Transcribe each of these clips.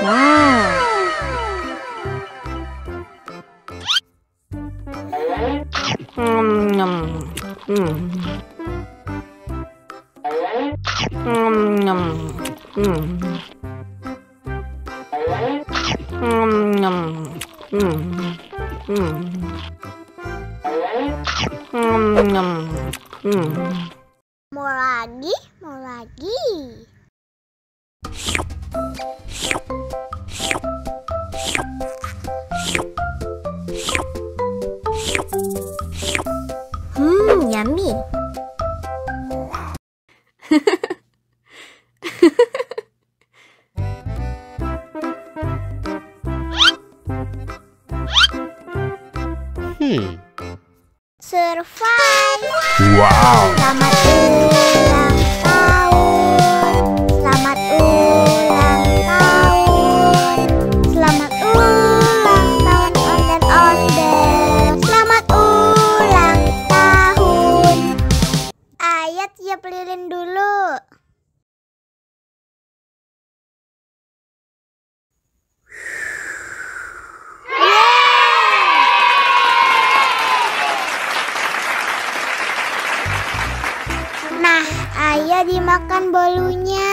Wow. Mau lagi, mau lagi. Yummy. Survive. Wow. Selamat ulang tahun. Selamat ulang tahun. Selamat ulang tahun onde-onde. Selamat ulang tahun. Ayat tiup lilin dulu. Nah, ayah dimakan bolunya.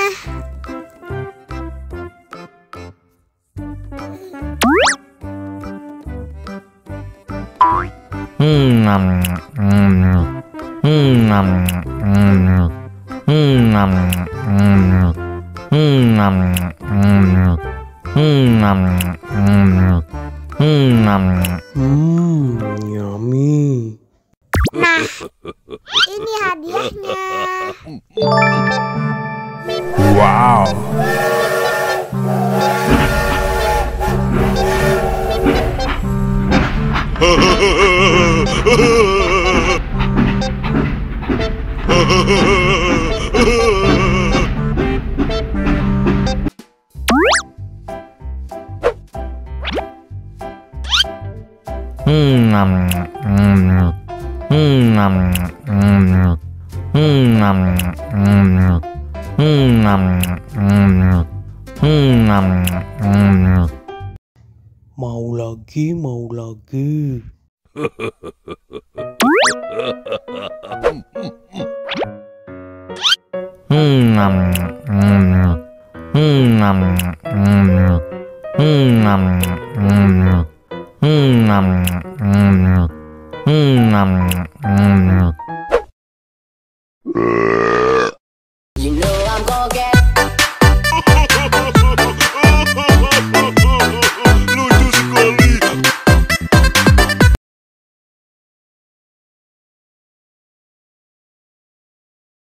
Yummy. Nah, ini hadiahnya. Wow. Mau lagi, mau lagi.